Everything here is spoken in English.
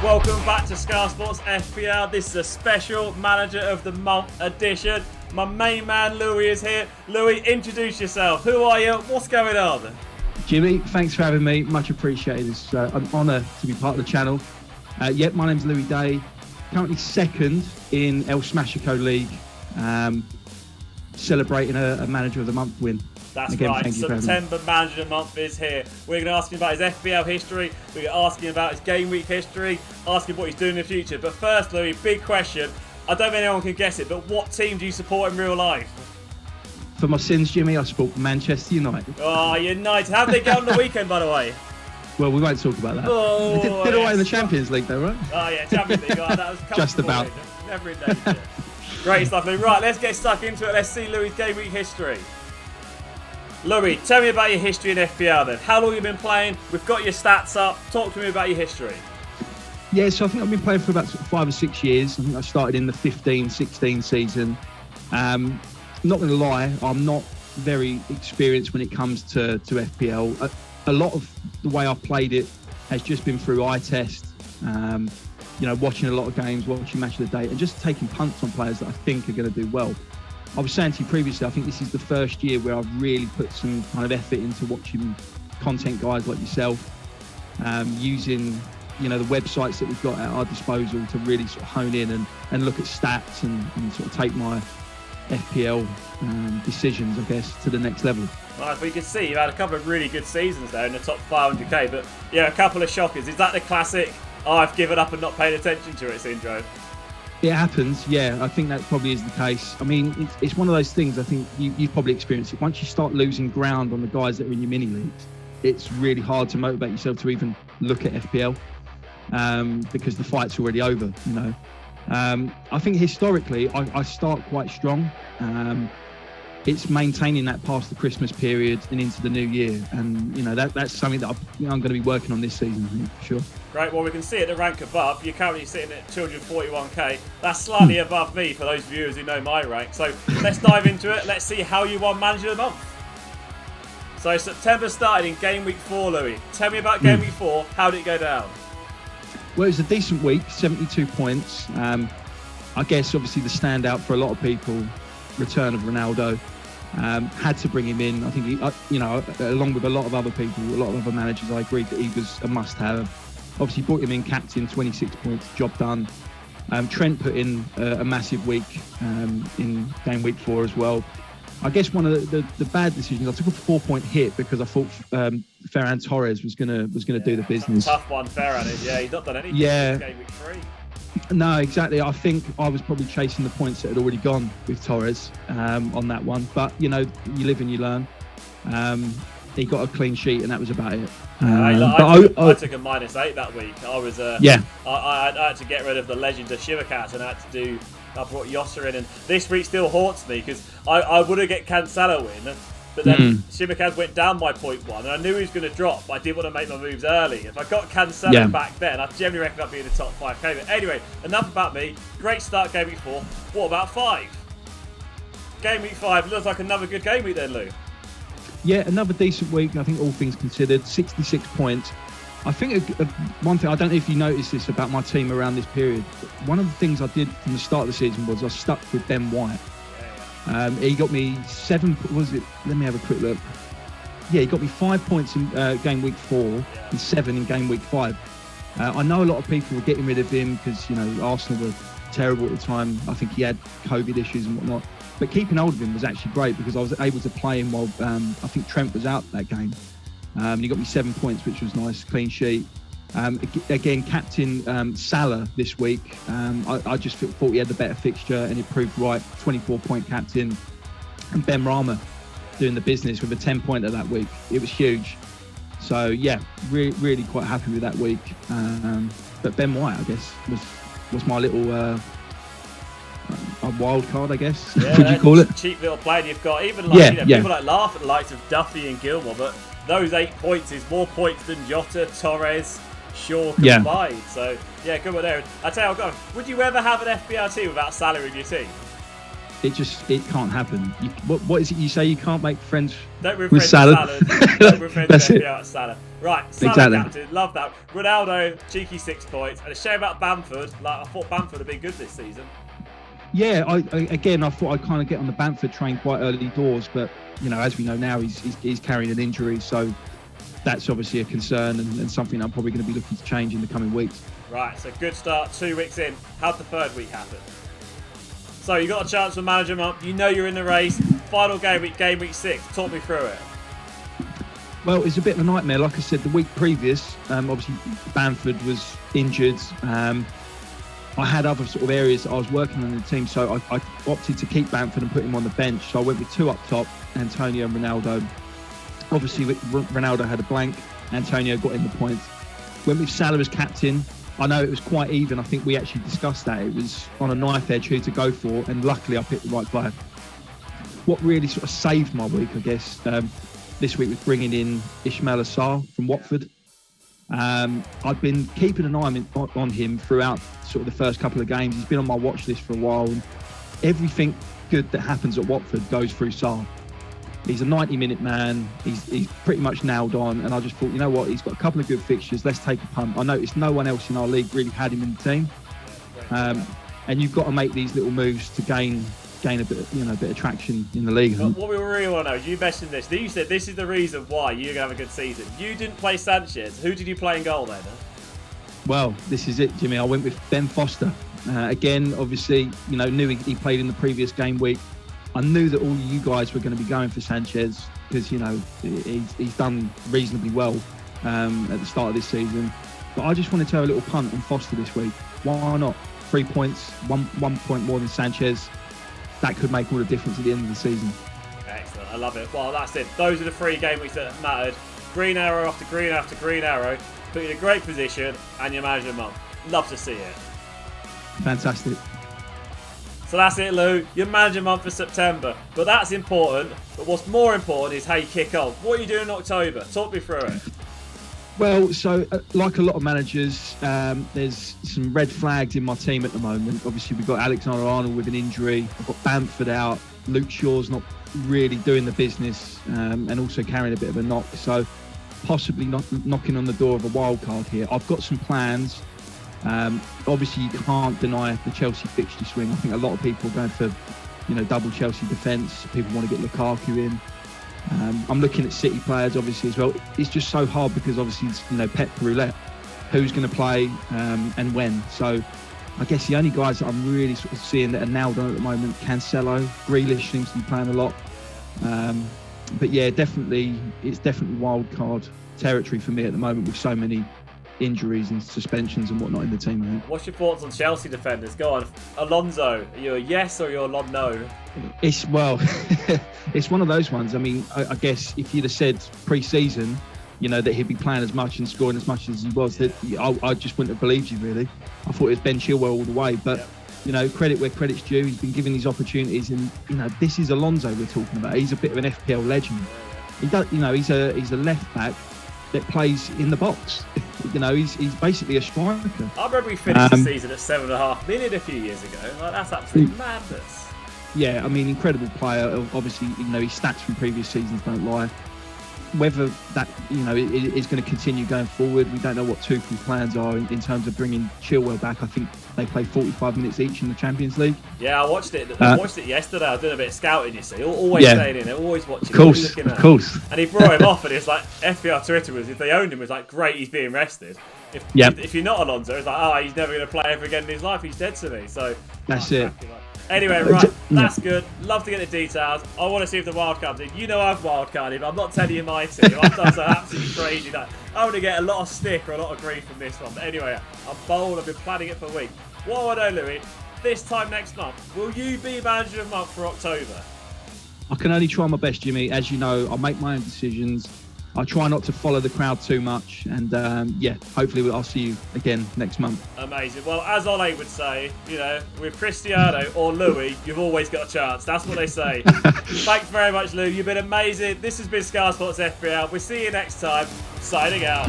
Welcome back to Scarr Sports FPL. This is a special Manager of the Month edition. My main man Louis is here. Louis, introduce yourself. Who are you? What's going on? Jimmy, thanks for having me. Much appreciated. It's an honour to be part of the channel. My name's Louis Day. Currently second in El Smashico League. Celebrating a Manager of the Month win. That's right, September Manager of the Month is here. We're going to ask him about his FPL history, we're going to ask him about his game week history, ask him what he's doing in the future. But first, Louis, big question. I don't think anyone can guess it, but what team do you support in real life? For my sins, Jimmy, I support Manchester United. Oh, United. How did they get on the weekend, by the way? Well, we won't talk about that. Oh, they did away in the Champions League, though, right? Oh, yeah, Champions League. Oh, that was just about. Never in danger. Great stuff, Louis. Right, let's get stuck into it. Let's see Louis' game week history. Louis, tell me about your history in FPL then. How long have you been playing? We've got your stats up. Talk to me about your history. Yeah, so I think I've been playing for about 5 or 6 years. I think I started in the 15-16 season. Not going to lie, I'm not very experienced when it comes to FPL. A lot of the way I've played it has just been through eye test, watching a lot of games, watching Match of the Day, and just taking punts on players that I think are going to do well. I was saying to you previously, I think this is the first year where I've really put some kind of effort into watching content guys like yourself, using the websites that we've got at our disposal to really sort of hone in and look at stats and sort of take my FPL decisions, I guess, to the next level. Right, but you can see you've had a couple of really good seasons there in the top 500k, but yeah, a couple of shockers. Is that the classic, I've given up and not paid attention to it syndrome? It happens, yeah. I think that probably is the case. I mean, it's one of those things, I think you've probably experienced it. Once you start losing ground on the guys that are in your mini leagues, it's really hard to motivate yourself to even look at FPL because the fight's already over, I think historically, I start quite strong. It's maintaining that past the Christmas period and into the new year. And, that's something that I'm going to be working on this season, I think, for sure. Great. Well, we can see at the rank above, you're currently sitting at 241k. That's slightly above me for those viewers who know my rank. So let's dive into it. Let's see how you won Manager of the Month. So September started in game week 4, Louis. Tell me about game week 4. How did it go down? Well, it was a decent week, 72 points. I guess, obviously, the standout for a lot of people, return of Ronaldo. Had to bring him in. I think, along with a lot of other people, a lot of other managers, I agreed that he was a must-have. Obviously, brought him in captain, 26 points, job done. Trent put in a massive week in game week 4 as well. I guess one of the bad decisions, I took a 4-point hit because I thought Ferran Torres was gonna do the business. Tough one, Ferran is. Yeah, he's not done anything in game week 3. No, exactly. I think I was probably chasing the points that had already gone with Torres on that one. But, you live and you learn. He got a clean sheet and that was about it. I took a -8 that week. I was yeah. I had to get rid of the legend of Shivakat and I brought Yossa in. And this week still haunts me because I would have get Cancelo in. But then Shimikaz went down by 0.1 and I knew he was going to drop, but I didn't want to make my moves early. If I got Cancelo back then, I generally reckon I'd be in the top 5k. But anyway, enough about me. Great start game week 4. What about 5? Game week 5 looks like another good game week then, Lou. Yeah, another decent week, I think, all things considered. 66 points. I think one thing, I don't know if you noticed this about my team around this period, one of the things I did from the start of the season was I stuck with Ben White. He got me 7. Was it? Let me have a quick look. Yeah, he got me 5 points in game week 4 and 7 in game week 5. I know a lot of people were getting rid of him because Arsenal were terrible at the time. I think he had COVID issues and whatnot. But keeping hold of him was actually great because I was able to play him while I think Trent was out that game. He got me 7 points, which was nice, clean sheet. Again, captain Salah this week. I just thought he had the better fixture and it proved right. 24-point captain. And Ben Rama doing the business with a 10-pointer that week. It was huge. So, yeah, really quite happy with that week. But Ben White, I guess, was my little a wild card, I guess. Yeah, would you call it? Cheap little player you've got. Even like, people like laugh at the likes of Duffy and Gilmore, but those 8 points is more points than Jota, Torres, Shaw combined. So, yeah, good one there. I tell you what, would you ever have an FPL team without Salah in your team? it can't happen. What is it you say? You can't make friends Don't with friends salad. Don't be friends That's with it. FPL Salah. Right, Salah Exactly. captain, love that. Ronaldo, cheeky 6 points, and a shame about Bamford. Like, I thought Bamford would be good this season. Yeah, I thought I'd kind of get on the Bamford train quite early doors, but as we know now, he's carrying an injury, so that's obviously a concern and something I'm probably going to be looking to change in the coming weeks. Right, so good start, 2 weeks in. How'd the third week happen? So you got a chance for manager month. You know you're in the race. Final game week 6. Talk me through it. Well, it's a bit of a nightmare. Like I said, the week previous, obviously Bamford was injured. I had other sort of areas that I was working on in the team, so I opted to keep Bamford and put him on the bench. So I went with 2 up top, Antonio and Ronaldo. Obviously, Ronaldo had a blank. Antonio got in the points. Went with Salah as captain. I know it was quite even. I think we actually discussed that. It was on a knife edge who to go for, and luckily I picked the right player. What really sort of saved my week, I guess, this week was bringing in Ismail Scarr from Watford. I've been keeping an eye on him throughout sort of the first couple of games. He's been on my watch list for a while, and everything good that happens at Watford goes through Scarr. He's a 90-minute man. He's pretty much nailed on, and I just thought, you know what, he's got a couple of good fixtures. Let's take a punt. I noticed no one else in our league really had him in the team, and you've got to make these little moves to gain a bit of traction in the league. But what we really want to know is, you mentioned this. You said this is the reason why you're going to have a good season. You didn't play Sanchez. Who did you play in goal then? Well, this is it, Jimmy. I went with Ben Foster. Again, obviously, knew he played in the previous game week. I knew that all you guys were going to be going for Sanchez because, he's done reasonably well at the start of this season. But I just wanted to have a little punt on Foster this week. Why not? 3 points, one point more than Sanchez. That could make all the difference at the end of the season. Excellent. I love it. Well, that's it. Those are the 3 game weeks that mattered. Green arrow after green after green arrow. Put you in a great position and your manager month. Love to see it. Fantastic. So that's it, Lou. Your manager month for September. But that's important. But what's more important is how you kick off. What are you doing in October? Talk me through it. Well, so like a lot of managers, there's some red flags in my team at the moment. Obviously, we've got Alexander-Arnold with an injury. I've got Bamford out. Luke Shaw's not really doing the business and also carrying a bit of a knock. So possibly not knocking on the door of a wild card here. I've got some plans. Obviously, you can't deny the Chelsea fixture swing. I think a lot of people are going for, double Chelsea defence. People want to get Lukaku in. I'm looking at City players, obviously, as well. It's just so hard because, obviously, it's, Pep roulette. Who's going to play and when? So I guess the only guys that I'm really sort of seeing that are nailed on at the moment, Cancelo, Grealish seems to be playing a lot. But yeah, it's definitely wild card territory for me at the moment with so many injuries and suspensions and whatnot in the team. I think. What's your thoughts on Chelsea defenders? Go on. Alonso, are you a yes or you're a no? It's one of those ones. I mean, I guess if you'd have said pre-season, that he'd be playing as much and scoring as much as he was, that I just wouldn't have believed you, really. I thought it was Ben Chilwell all the way. But, credit where credit's due. He's been given these opportunities. And, this is Alonso we're talking about. He's a bit of an FPL legend. He does, he's a left back that plays in the box. He's basically a striker. I remember he finished the season at 7.5 million a few years ago. Like, that's absolute madness. Yeah, I mean, incredible player. Obviously, his stats from previous seasons don't lie. Whether that, is going to continue going forward, we don't know what Tuchel's plans are in terms of bringing Chilwell back. I think they play 45 minutes each in the Champions League. Yeah, I watched it. I watched it yesterday. I did a bit of scouting, you see. Always staying in it, always watching. Of course. And he brought him off, and it's like, FPL Twitter was, if they owned him, it was like, great, he's being rested. If you're not Alonso, it's like, he's never going to play ever again in his life. He's dead to me. So that's it. Anyway, right, that's good. Love to get the details. I want to see if the wild card's in. I've wild carded, but I'm not telling you my team. I've done some absolutely crazy. I'm going to get a lot of stick or a lot of grief from this one. But anyway, I'm bold. I've been planning it for a week. What I know, Louis, this time next month, will you be manager of the month for October? I can only try my best, Jimmy. As you know, I make my own decisions. I try not to follow the crowd too much, and hopefully I'll see you again next month. Amazing. Well, as Ole would say, with Cristiano or Louis, you've always got a chance. That's what they say. Thanks very much, Lou. You've been amazing. This has been Scarr Sports FPL. We'll see you next time. Signing out.